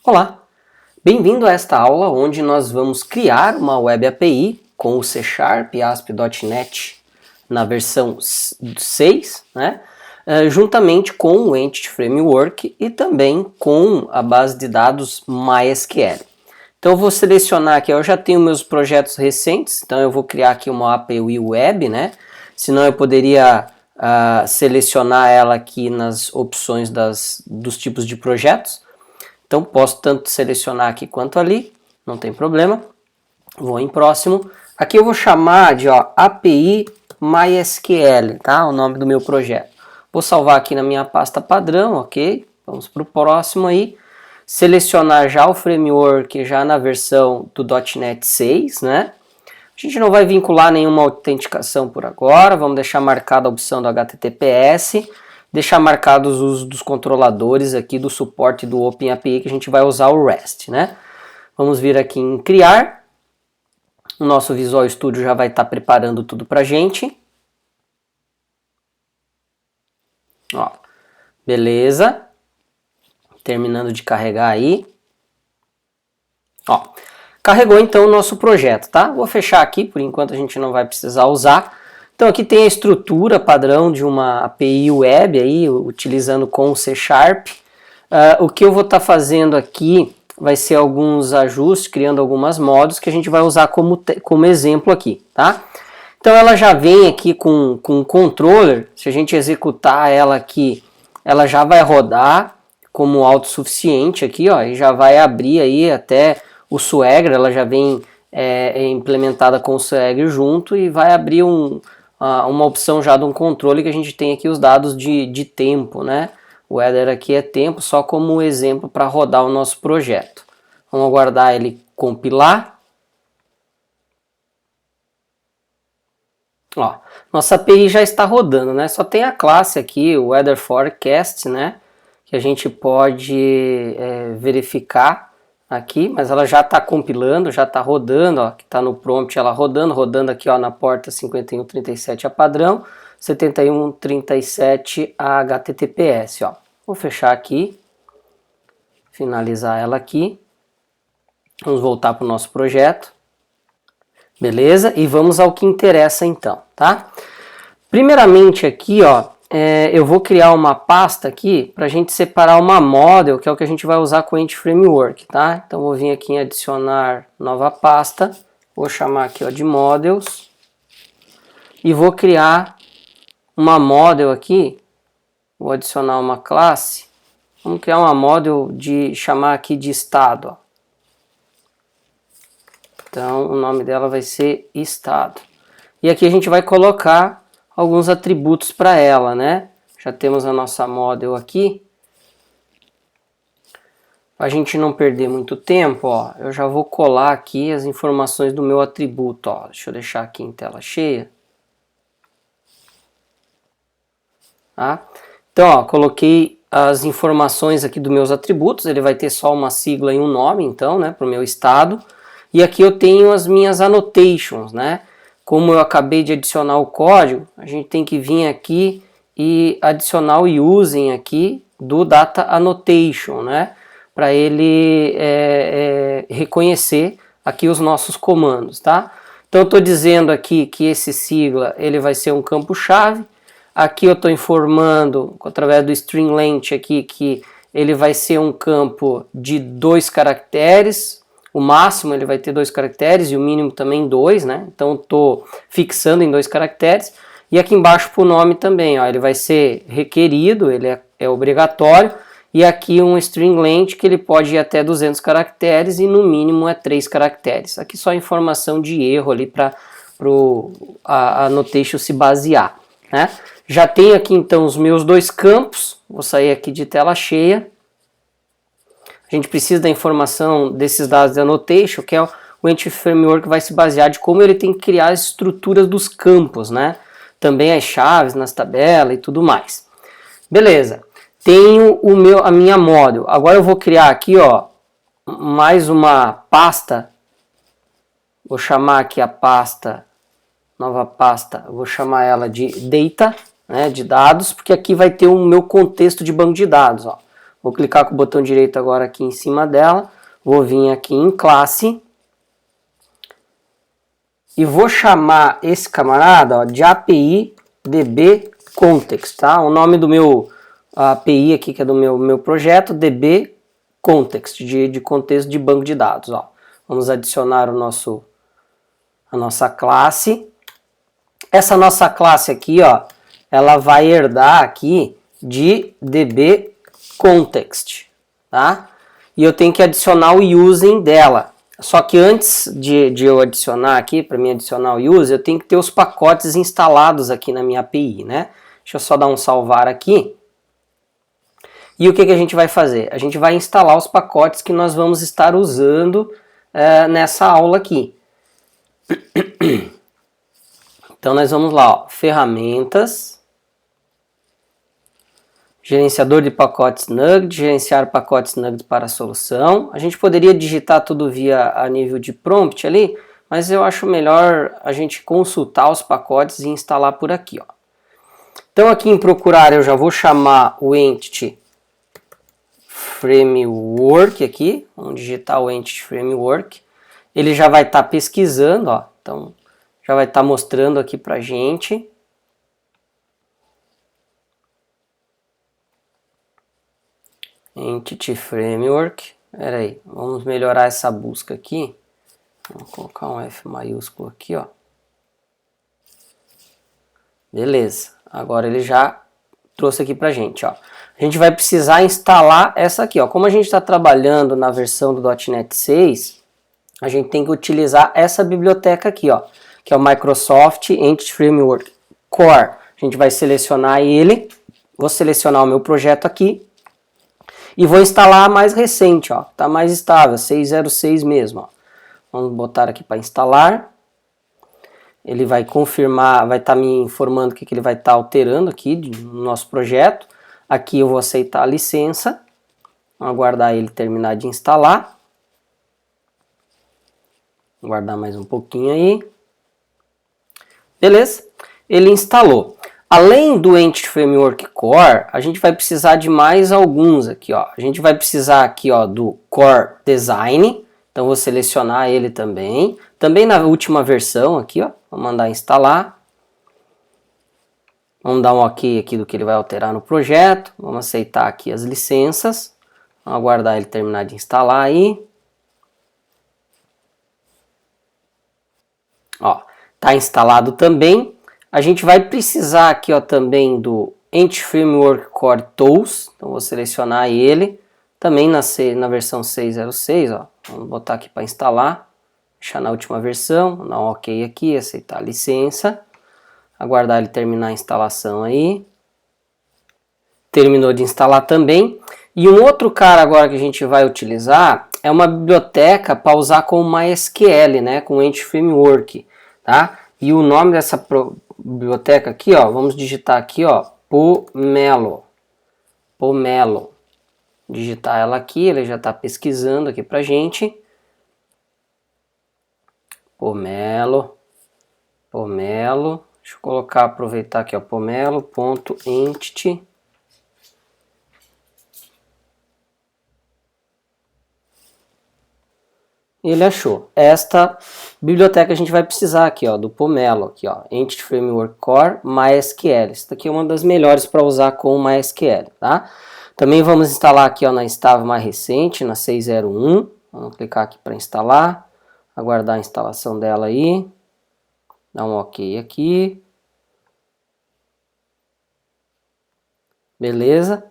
Olá, bem-vindo a esta aula onde nós vamos criar uma Web API com o C# e ASP.NET na versão 6, né? Juntamente com o Entity Framework e também com a base de dados MySQL. Então eu vou selecionar aqui, eu já tenho meus projetos recentes, então eu vou criar aqui uma API Web, né? Senão eu poderia selecionar ela aqui nas opções dos tipos de projetos. Então posso tanto selecionar aqui quanto ali, não tem problema. Vou em próximo. Aqui eu vou chamar de API MySQL, tá? O nome do meu projeto. Vou salvar aqui na minha pasta padrão, ok? Vamos para o próximo aí. Selecionar já o framework já na versão do .NET 6, né? A gente não vai vincular nenhuma autenticação por agora, vamos deixar marcada a opção do HTTPS. Deixar marcados os usos dos controladores aqui do suporte do OpenAPI, que a gente vai usar o REST, né? Vamos vir aqui em criar. O nosso Visual Studio já vai estar preparando tudo para a gente. Ó, beleza. Terminando de carregar aí. Ó, carregou então o nosso projeto, tá? Vou fechar aqui, por enquanto a gente não vai precisar usar. Então aqui tem a estrutura padrão de uma API Web, aí, utilizando com o C#. O que eu vou estar fazendo aqui vai ser alguns ajustes, criando algumas modos que a gente vai usar como exemplo aqui, tá? Então ela já vem aqui com um controller, se a gente executar ela aqui, ela já vai rodar como autossuficiente aqui, ó, e já vai abrir aí até o Swagger, ela já vem implementada com o Swagger junto e vai abrir uma opção já de um controle que a gente tem aqui os dados de tempo, né? O header aqui é tempo, só como exemplo para rodar o nosso projeto. Vamos aguardar ele compilar. Ó, nossa API já está rodando, né? Só tem a classe aqui, o Weather Forecast, né? Que a gente pode verificar aqui, mas ela já está compilando, já está rodando, ó, que está no prompt ela rodando aqui ó, na porta 5137 a padrão, 7137 a HTTPS, ó. Vou fechar aqui, finalizar ela aqui, vamos voltar para o nosso projeto, beleza? E vamos ao que interessa então, tá? Primeiramente aqui, ó, eu vou criar uma pasta aqui para a gente separar uma model, que é o que a gente vai usar com o Entity Framework, tá? Então vou vir aqui em adicionar nova pasta, vou chamar aqui ó, de models e vou criar uma model aqui, vou adicionar uma classe, vamos criar uma model de chamar aqui de estado, ó. Então o nome dela vai ser estado. E aqui a gente vai colocar alguns atributos para ela, né? Já temos a nossa model aqui. Para a gente não perder muito tempo, ó, eu já vou colar aqui as informações do meu atributo, ó. Deixa eu deixar aqui em tela cheia. Tá? Então, ó, coloquei as informações aqui dos meus atributos. Ele vai ter só uma sigla e um nome, então, né, para o meu estado. E aqui eu tenho as minhas annotations, né? Como eu acabei de adicionar o código, a gente tem que vir aqui e adicionar o using aqui do data annotation, né? Para ele reconhecer aqui os nossos comandos, tá? Então eu estou dizendo aqui que esse sigla ele vai ser um campo-chave. Aqui eu estou informando através do string length aqui que ele vai ser um campo de 2 caracteres. O máximo ele vai ter 2 caracteres e o mínimo também 2, né? Então estou fixando em 2 caracteres. E aqui embaixo para o nome também, ó, ele vai ser requerido, ele é obrigatório. E aqui um string length que ele pode ir até 200 caracteres e no mínimo é 3 caracteres. Aqui só informação de erro ali para a annotation se basear, né? Já tenho aqui então os meus 2 campos, vou sair aqui de tela cheia. A gente precisa da informação desses dados de annotation, que é o Entity Framework vai se basear de como ele tem que criar as estruturas dos campos, né? Também as chaves nas tabelas e tudo mais. Beleza. Tenho a minha model. Agora eu vou criar aqui, ó, mais uma pasta. Vou chamar aqui a pasta, nova pasta, vou chamar ela de data, né, de dados, porque aqui vai ter o meu contexto de banco de dados, ó. Vou clicar com o botão direito agora aqui em cima dela, vou vir aqui em classe e vou chamar esse camarada, ó, de API DB Context, tá? O nome do meu API aqui, que é do meu projeto, DB Context, de contexto de banco de dados, ó. Vamos adicionar a nossa classe. Essa nossa classe aqui, ó, ela vai herdar aqui de DB Context, tá? E eu tenho que adicionar o using dela. Só que antes de eu adicionar aqui, para mim adicionar o use, eu tenho que ter os pacotes instalados aqui na minha API, né? Deixa eu só dar um salvar aqui. E o que a gente vai fazer? A gente vai instalar os pacotes que nós vamos estar usando nessa aula aqui. Então nós vamos lá, ó, ferramentas, gerenciador de pacotes NUGET, gerenciar pacotes NUGET para a solução. A gente poderia digitar tudo via a nível de prompt ali, mas eu acho melhor a gente consultar os pacotes e instalar por aqui, ó. Então aqui em procurar eu já vou chamar o Entity Framework aqui, vamos digitar o Entity Framework. Ele já vai estar pesquisando, ó, então já vai estar mostrando aqui pra gente. Entity Framework, pera aí, vamos melhorar essa busca aqui. Vou colocar um F maiúsculo aqui, ó. Beleza, agora ele já trouxe aqui pra gente, ó. A gente vai precisar instalar essa aqui, ó. Como a gente está trabalhando na versão do .NET 6, a gente tem que utilizar essa biblioteca aqui, ó, que é o Microsoft Entity Framework Core. A gente vai selecionar ele, vou selecionar o meu projeto aqui e vou instalar a mais recente, ó, tá mais estável, 6.06 mesmo, ó. Vamos botar aqui para instalar. Ele vai confirmar, vai estar me informando o que ele vai estar alterando aqui no nosso projeto. Aqui eu vou aceitar a licença, vou aguardar ele terminar de instalar. Vou aguardar mais um pouquinho aí. Beleza? Ele instalou. Além do Entity Framework Core, a gente vai precisar de mais alguns aqui, ó. A gente vai precisar aqui, ó, do Core Design. Então vou selecionar ele também. Também na última versão aqui, ó. Vou mandar instalar. Vamos dar um OK aqui do que ele vai alterar no projeto. Vamos aceitar aqui as licenças. Vamos aguardar ele terminar de instalar aí. Ó, tá instalado também. A gente vai precisar aqui, ó, também do Entity Framework Core Tools. Então vou selecionar ele. Também na versão 6.06, ó. Vamos botar aqui para instalar. Deixar na última versão, dar um OK aqui, aceitar a licença. Aguardar ele terminar a instalação aí. Terminou de instalar também. E um outro cara agora que a gente vai utilizar é uma biblioteca para usar com MySQL, né, com o Entity Framework, tá? E o nome dessa biblioteca aqui, ó, vamos digitar aqui, ó, Pomelo. Pomelo. Digitar ela aqui, ele já está pesquisando aqui pra gente. Pomelo. Pomelo. Deixa eu colocar, aproveitar aqui, ó, pomelo.entity. Ele achou. Esta biblioteca a gente vai precisar aqui, ó, do Pomelo, aqui, ó, Entity Framework Core MySQL. Essa daqui é uma das melhores para usar com o MySQL, tá? Também vamos instalar aqui, ó, na estável mais recente, na 6.01. Vamos clicar aqui para instalar. Aguardar a instalação dela aí. Dá um OK aqui. Beleza.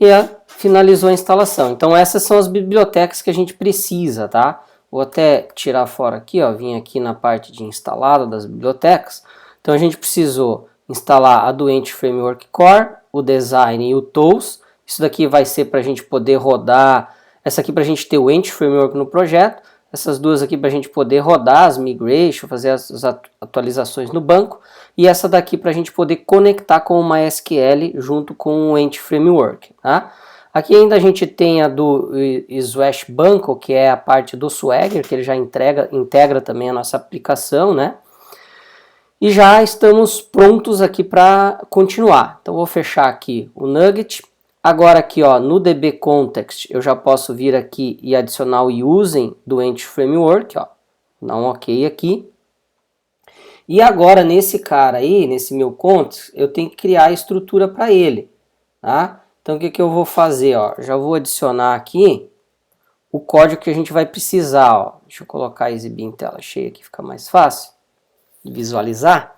E finalizou a instalação. Então essas são as bibliotecas que a gente precisa, tá? Vou até tirar fora aqui, ó, vim aqui na parte de instalado das bibliotecas. Então a gente precisou instalar a do Entity Framework Core, o Design e o Tools. Isso daqui vai ser para a gente poder rodar, essa aqui para a gente ter o Entity Framework no projeto, essas duas aqui para a gente poder rodar as migration, fazer as atualizações no banco, e essa daqui para a gente poder conectar com o MySQL junto com o Entity Framework, tá? Aqui ainda a gente tem a do Swash Banco, que é a parte do Swagger, que ele já integra também a nossa aplicação, né? E já estamos prontos aqui para continuar. Então vou fechar aqui o NUGET, Agora aqui, ó, no DB Context, eu já posso vir aqui e adicionar o using do Entity Framework, ó. Dá um OK aqui. E agora, nesse cara aí, nesse meu context, eu tenho que criar a estrutura para ele, tá? Então, o que que eu vou fazer, ó? Já vou adicionar aqui o código que a gente vai precisar, ó. Deixa eu colocar exibir em tela cheia aqui, fica mais fácil de visualizar.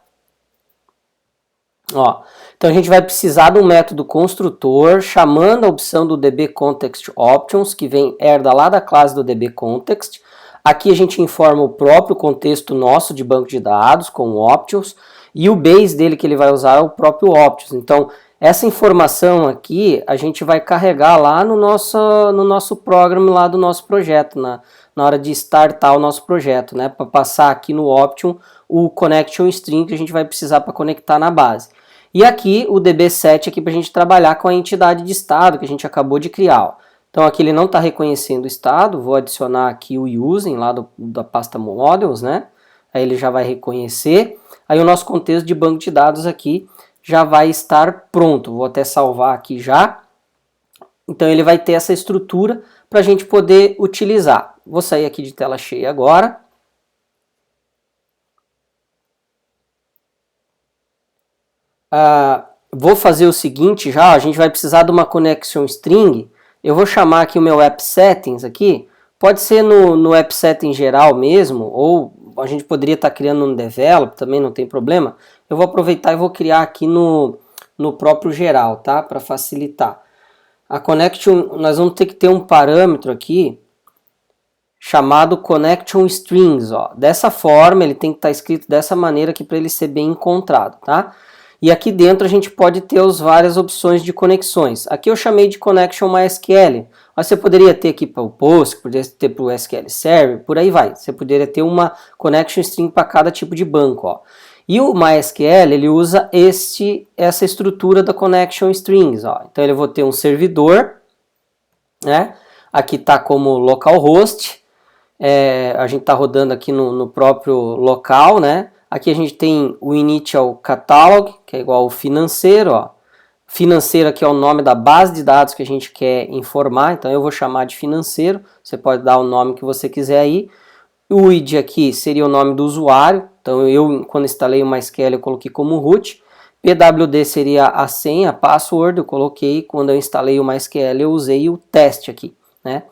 Ó, então a gente vai precisar de um método construtor chamando a opção do DB Context Options, que vem herda lá da classe do DB Context. Aqui a gente informa o próprio contexto nosso de banco de dados com options e o base dele que ele vai usar é o próprio options. Então essa informação aqui a gente vai carregar lá no nosso programa lá do nosso projeto, na hora de startar o nosso projeto, né? Para passar aqui no option o connection string que a gente vai precisar para conectar na base. E aqui o DB7 aqui para a gente trabalhar com a entidade de estado que a gente acabou de criar. Ó. Então aqui ele não está reconhecendo o estado, vou adicionar aqui o using lá da pasta models, né? Aí ele já vai reconhecer. Aí o nosso contexto de banco de dados aqui já vai estar pronto. Vou até salvar aqui já. Então ele vai ter essa estrutura para a gente poder utilizar. Vou sair aqui de tela cheia agora. Vou fazer o seguinte já, a gente vai precisar de uma connection string. Eu vou chamar aqui o meu app settings aqui. Pode ser no app setting geral mesmo, ou a gente poderia estar criando no develop, também não tem problema. Eu vou aproveitar e vou criar aqui no próprio geral, tá? Para facilitar. A connection, nós vamos ter que ter um parâmetro aqui chamado connection strings, ó. Dessa forma, ele tem que estar escrito dessa maneira aqui para ele ser bem encontrado, tá? E aqui dentro a gente pode ter as várias opções de conexões. Aqui eu chamei de Connection MySQL. Mas você poderia ter aqui para o Post, poderia ter para o SQL Server, por aí vai. Você poderia ter uma Connection String para cada tipo de banco. Ó. E o MySQL ele usa essa estrutura da Connection Strings. Ó. Então eu vou ter um servidor, né? Aqui está como localhost. A gente está rodando aqui no próprio local, né? Aqui a gente tem o Initial Catalog, que é igual ao financeiro. Ó. Financeiro aqui é o nome da base de dados que a gente quer informar, então eu vou chamar de financeiro. Você pode dar o nome que você quiser aí. O ID aqui seria o nome do usuário, então eu, quando instalei o MySQL, eu coloquei como root. PWD seria a senha, a password, eu coloquei. Quando eu instalei o MySQL, eu usei o teste aqui, né?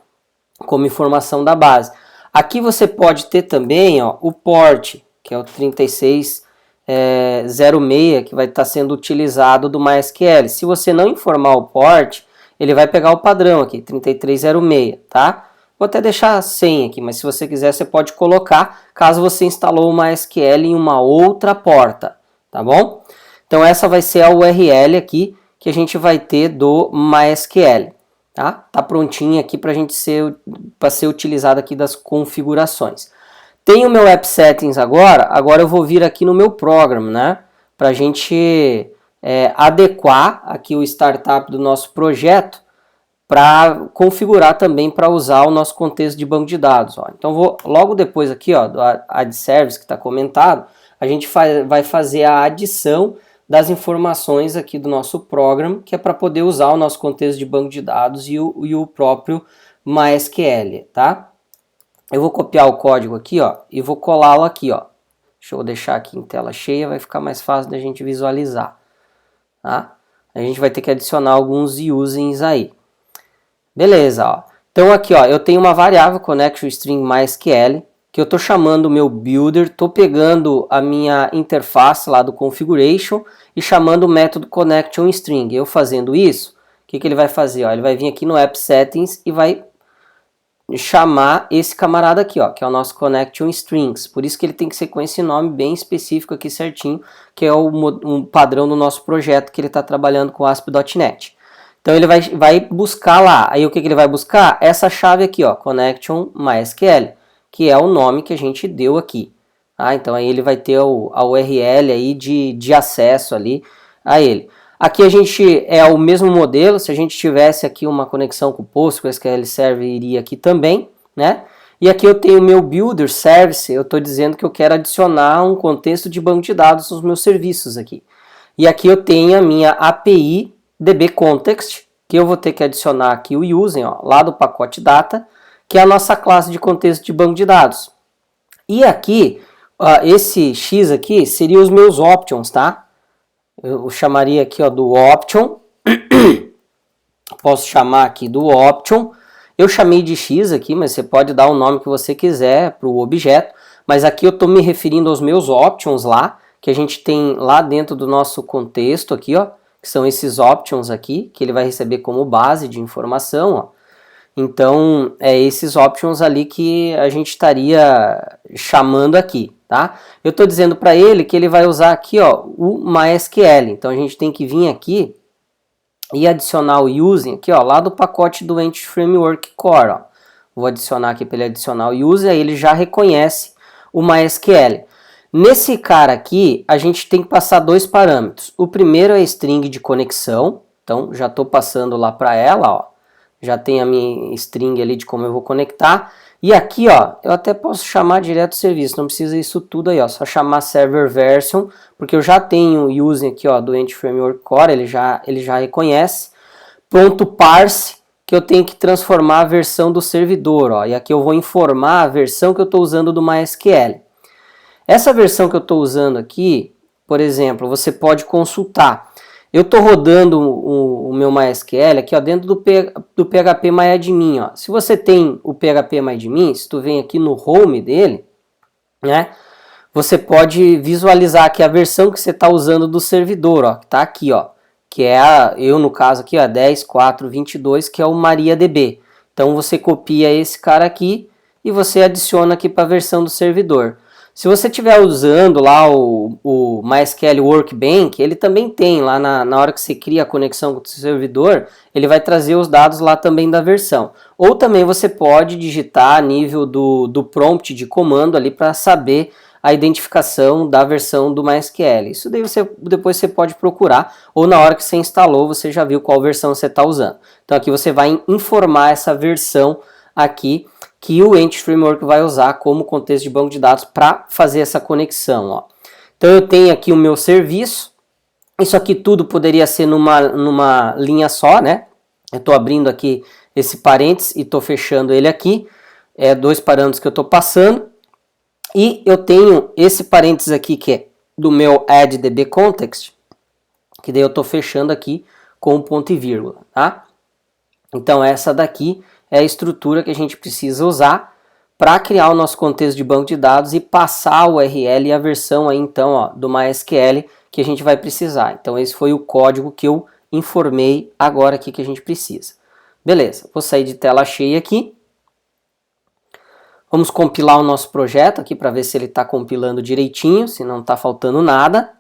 Como informação da base. Aqui você pode ter também ó, o port, que é o 3606, que vai estar sendo utilizado do MySQL. Se você não informar o port, ele vai pegar o padrão aqui, 3306, tá? Vou até deixar 100 aqui, mas se você quiser, você pode colocar, caso você instalou o MySQL em uma outra porta, tá bom? Então essa vai ser a URL aqui que a gente vai ter do MySQL, tá? Tá prontinha aqui para ser utilizada aqui das configurações. Tem o meu app settings agora eu vou vir aqui no meu programa, né? Para a gente adequar aqui o startup do nosso projeto para configurar também para usar o nosso contexto de banco de dados. Ó. Então logo depois aqui ó, do add service que está comentado, a gente vai fazer a adição das informações aqui do nosso programa, que é para poder usar o nosso contexto de banco de dados e o próprio MySQL, tá? Eu vou copiar o código aqui, ó, e vou colá-lo aqui, ó. Deixa eu deixar aqui em tela cheia, vai ficar mais fácil da gente visualizar, tá? A gente vai ter que adicionar alguns usings aí. Beleza, ó. Então aqui, ó, eu tenho uma variável connection string MySQL, que eu tô chamando o meu builder, tô pegando a minha interface lá do configuration e chamando o método connection string. Eu fazendo isso, o que ele vai fazer? Ó? Ele vai vir aqui no app settings e vai chamar esse camarada aqui, ó, que é o nosso connection strings. Por isso que ele tem que ser com esse nome bem específico aqui certinho, que é um padrão do nosso projeto que ele está trabalhando com ASP.NET. Então ele vai buscar lá. Aí o que ele vai buscar? Essa chave aqui, ó, connection MySQL, que é o nome que a gente deu aqui. Ah, então aí ele vai ter a URL aí de acesso ali a ele. Aqui a gente é o mesmo modelo, se a gente tivesse aqui uma conexão com o PostgreSQL Server, iria aqui também, né? E aqui eu tenho o meu Builder Service, eu estou dizendo que eu quero adicionar um contexto de banco de dados nos meus serviços aqui. E aqui eu tenho a minha API DB Context, que eu vou ter que adicionar aqui o using, ó, lá do pacote data, que é a nossa classe de contexto de banco de dados. E aqui, esse X aqui seria os meus options, tá? Eu chamaria aqui, ó, do option. Posso chamar aqui do option. Eu chamei de X aqui, mas você pode dar o nome que você quiser para o objeto. Mas aqui eu estou me referindo aos meus options lá, que a gente tem lá dentro do nosso contexto aqui, ó, que são esses options aqui, que ele vai receber como base de informação, ó. Então, é esses options ali que a gente estaria chamando aqui, tá? Eu estou dizendo para ele que ele vai usar aqui, ó, o MySQL. Então, a gente tem que vir aqui e adicionar o using aqui, ó, lá do pacote do Entity Framework Core, ó. Vou adicionar aqui para ele adicionar o using, aí ele já reconhece o MySQL. Nesse cara aqui, a gente tem que passar dois parâmetros. O primeiro é a string de conexão, então já estou passando lá para ela, ó. Já tem a minha string ali de como eu vou conectar. E aqui, ó, eu até posso chamar direto o serviço, não precisa isso tudo aí, ó, só chamar server version, porque eu já tenho o using aqui, ó, do Entity Framework Core, ele já reconhece. Ponto parse, que eu tenho que transformar a versão do servidor, ó, e aqui eu vou informar a versão que eu estou usando do MySQL. Essa versão que eu estou usando aqui, por exemplo, você pode consultar. Eu estou rodando o meu MySQL aqui, ó, dentro do PHPMyAdmin, ó. Se você tem o PHPMyAdmin, se tu vem aqui no home dele, né, você pode visualizar aqui a versão que você está usando do servidor, ó, que está aqui, ó, que é eu no caso aqui, ó, 10.4.22, que é o MariaDB. Então você copia esse cara aqui e você adiciona aqui para a versão do servidor. Se você estiver usando lá o MySQL Workbench, ele também tem lá na hora que você cria a conexão com o servidor, ele vai trazer os dados lá também da versão. Ou também você pode digitar a nível do prompt de comando ali para saber a identificação da versão do MySQL. Isso daí depois você pode procurar, ou na hora que você instalou você já viu qual versão você está usando. Então aqui você vai informar essa versão aqui que o Entity Framework vai usar como contexto de banco de dados para fazer essa conexão, ó. Então eu tenho aqui o meu serviço, isso aqui tudo poderia ser numa linha só, né? Eu estou abrindo aqui esse parênteses e estou fechando ele aqui, dois parâmetros que eu estou passando, e eu tenho esse parênteses aqui que é do meu add_db_context, que daí eu estou fechando aqui com um ponto e vírgula, tá? Então essa daqui é a estrutura que a gente precisa usar para criar o nosso contexto de banco de dados e passar o URL e a versão aí, então, ó, do MySQL que a gente vai precisar. Então esse foi o código que eu informei agora aqui que a gente precisa. Beleza, vou sair de tela cheia aqui. Vamos compilar o nosso projeto aqui para ver se ele está compilando direitinho, se não está faltando nada.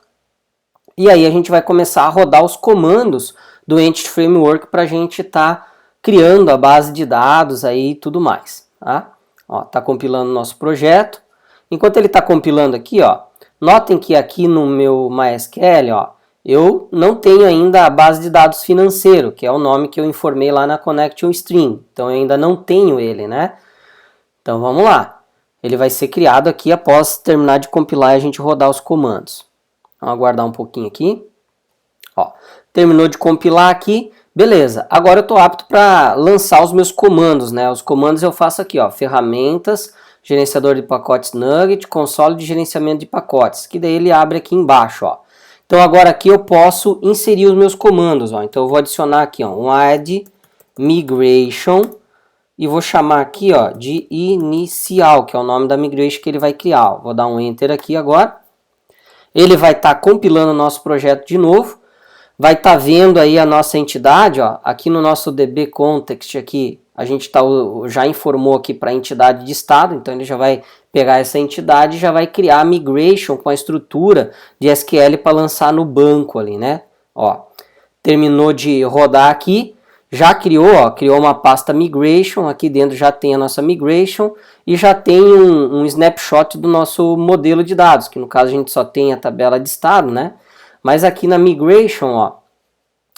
E aí a gente vai começar a rodar os comandos do Entity Framework para a gente estar criando a base de dados aí e tudo mais, tá? Ó, tá compilando o nosso projeto. Enquanto ele está compilando aqui, ó, notem que aqui no meu MySQL, ó, eu não tenho ainda a base de dados financeiro, que é o nome que eu informei lá na Connection String. Então eu ainda não tenho ele, né? Então vamos lá. Ele vai ser criado aqui após terminar de compilar e a gente rodar os comandos. Vamos aguardar um pouquinho aqui. Ó, terminou de compilar aqui. Beleza, agora eu estou apto para lançar os meus comandos, né? Os comandos eu faço aqui, ó, ferramentas, gerenciador de pacotes Nugget, console de gerenciamento de pacotes, que daí ele abre aqui embaixo, ó. Então agora aqui eu posso inserir os meus comandos, ó. Então eu vou adicionar aqui, ó, um add migration e vou chamar aqui, ó, de inicial, que é o nome da migration que ele vai criar, ó. Vou dar um enter aqui agora. Ele vai estar compilando o nosso projeto de novo. Vai estar vendo aí a nossa entidade, ó, aqui no nosso DB Context aqui, a gente já informou aqui para a entidade de estado, então ele já vai pegar essa entidade e já vai criar a migration com a estrutura de SQL para lançar no banco ali, né? Ó, terminou de rodar aqui, já criou, ó, criou uma pasta migration, aqui dentro já tem a nossa migration e já tem um snapshot do nosso modelo de dados, que no caso a gente só tem a tabela de estado, né? Mas aqui na migration, ó,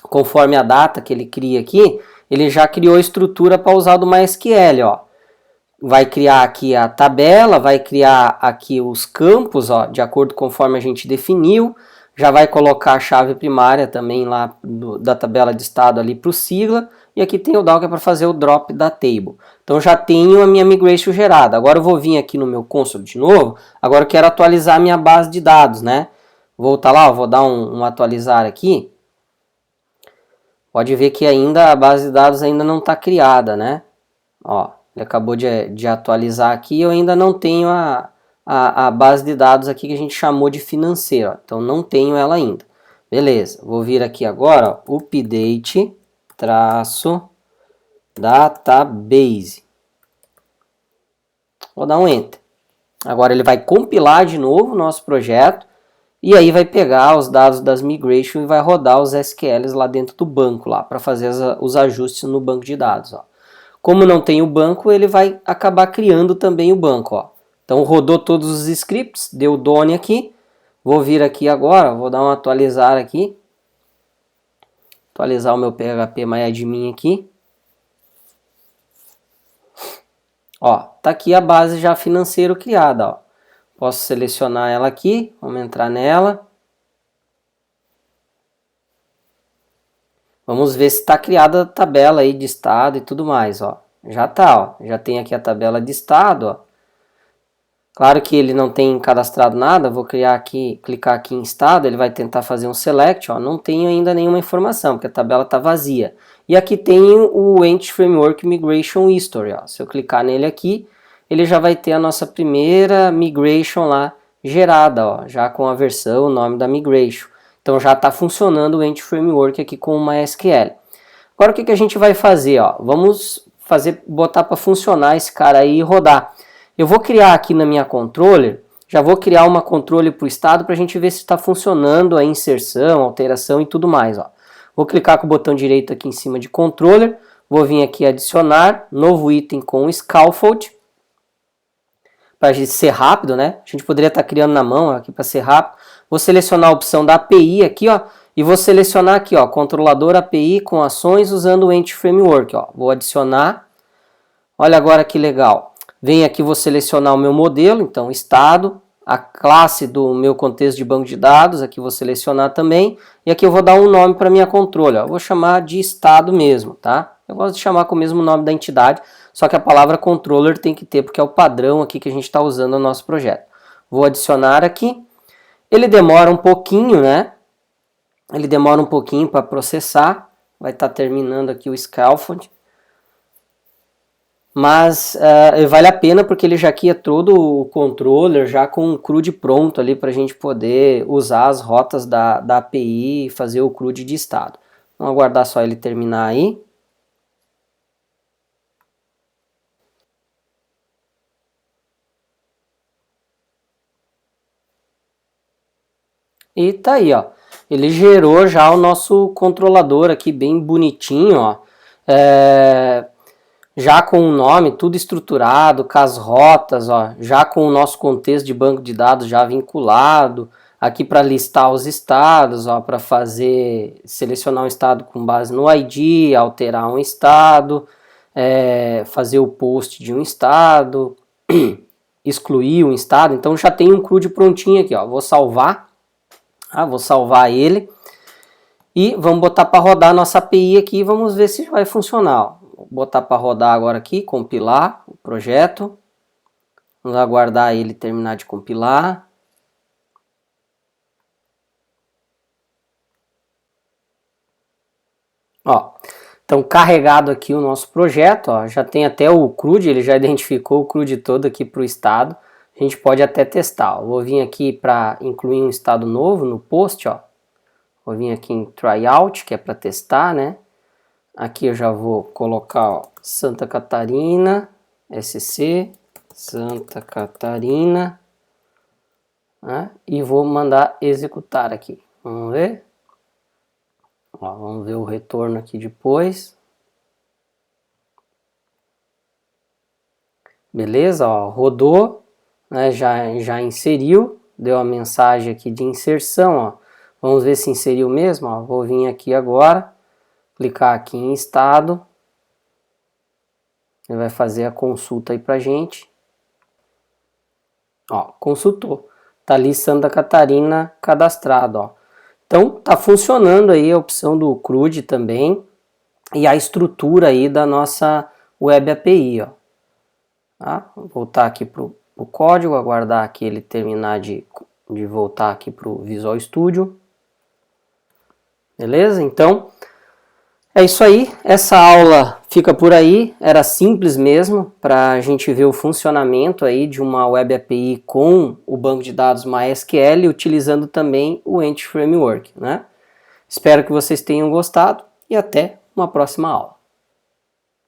conforme a data que ele cria aqui, ele já criou a estrutura para usar do MySQL, ó. Vai criar aqui a tabela, vai criar aqui os campos, ó, de acordo conforme a gente definiu, Já vai colocar a chave primária também lá da tabela de estado ali para o sigla. E aqui tem o DAO que é para fazer o drop da table. Então já tenho a minha migration gerada. Agora eu vou vir aqui no meu console de novo. Agora eu quero atualizar a minha base de dados, né? Vou voltar lá, vou dar um atualizar aqui. Pode ver que ainda a base de dados ainda não está criada, né? Ó, ele acabou de atualizar aqui. Eu ainda não tenho a base de dados aqui que a gente chamou de financeiro. Ó. Então não tenho ela ainda. Beleza, vou vir aqui agora, ó, update traço database. Vou dar um enter. Agora ele vai compilar de novo o nosso projeto e aí vai pegar os dados das migration e vai rodar os SQLs lá dentro do banco lá para fazer os ajustes no banco de dados. Ó. Como não tem o banco, ele vai acabar criando também o banco. Ó. Então rodou todos os scripts, deu done aqui. Vou vir aqui agora, vou dar um atualizar aqui. Atualizar o meu phpMyAdmin aqui. Ó, tá aqui a base já financeiro criada, ó. Posso selecionar ela aqui, vamos entrar nela. Vamos ver se está criada a tabela aí de estado e tudo mais, ó. Já tá, ó. Já tem aqui a tabela de estado, ó. Claro que ele não tem cadastrado nada, vou criar aqui, clicar aqui em estado, ele vai tentar fazer um select, ó. Não tenho ainda nenhuma informação, porque a tabela está vazia. E aqui tem o Entity Framework Migration History, ó. Se eu clicar nele aqui, ele já vai ter a nossa primeira migration lá gerada, ó, já com a versão, o nome da migration. Então já está funcionando o Entity Framework aqui com o MySQL. Agora o que a gente vai fazer? Ó? Vamos botar para funcionar esse cara aí e rodar. Eu vou criar aqui na minha controller, já vou criar uma controller para o estado para a gente ver se está funcionando a inserção, alteração e tudo mais. Ó. Vou clicar com o botão direito aqui em cima de controller, vou vir aqui adicionar, novo item com scaffold, para ser rápido, né? A gente poderia estar criando na mão aqui para ser rápido. Vou selecionar a opção da API aqui, ó, e vou selecionar aqui, ó, controlador API com ações usando o Entity Framework, ó. Vou adicionar. Olha agora que legal. Vem aqui, vou selecionar o meu modelo, então estado, a classe do meu contexto de banco de dados, aqui vou selecionar também, e aqui eu vou dar um nome para minha controle, ó. Eu vou chamar de estado mesmo, tá? Eu gosto de chamar com o mesmo nome da entidade, só que a palavra controller tem que ter, porque é o padrão aqui que a gente está usando no nosso projeto. Vou adicionar aqui. Ele demora um pouquinho, né? Ele demora um pouquinho para processar. Vai estar terminando aqui o scaffold. Mas vale a pena porque ele já cria todo o controller já com o CRUD pronto ali para a gente poder usar as rotas da API e fazer o CRUD de estado. Vamos aguardar só ele terminar aí. E tá aí, ó. Ele gerou já o nosso controlador aqui bem bonitinho, ó. Já com o nome tudo estruturado, com as rotas, ó, já com o nosso contexto de banco de dados já vinculado, aqui para listar os estados, ó, para selecionar um estado com base no ID, alterar um estado, fazer o post de um estado, excluir um estado. Então já tem um CRUD prontinho aqui, ó. Vou salvar ele e vamos botar para rodar a nossa API aqui e vamos ver se vai funcionar, ó. Vou botar para rodar agora aqui, compilar o projeto. Vamos aguardar ele terminar de compilar. Ó, então carregado aqui o nosso projeto, ó, já tem até o CRUD, ele já identificou o CRUD todo aqui para o estado. A gente pode até testar. Ó. Vou vir aqui para incluir um estado novo no post, ó. Vou vir aqui em tryout, que é para testar, né? Aqui eu já vou colocar, ó, Santa Catarina, SC, Santa Catarina, né? E vou mandar executar aqui. Vamos ver? Ó, vamos ver o retorno aqui depois. Beleza, ó, rodou, né? Já inseriu, deu a mensagem aqui de inserção, ó. Vamos ver se inseriu mesmo, ó. Vou vir aqui agora, clicar aqui em estado. Ele vai fazer a consulta aí pra gente. Ó, consultou. Tá ali Santa Catarina cadastrado, ó. Então está funcionando aí a opção do CRUD também e a estrutura aí da nossa Web API, ó. Tá? Vou voltar aqui para o código, aguardar aqui ele terminar de voltar aqui para o Visual Studio. Beleza? Então é isso aí. Essa aula fica por aí. Era simples mesmo para a gente ver o funcionamento aí de uma Web API com o banco de dados MySQL, utilizando também o Entity Framework, né? Espero que vocês tenham gostado e até uma próxima aula.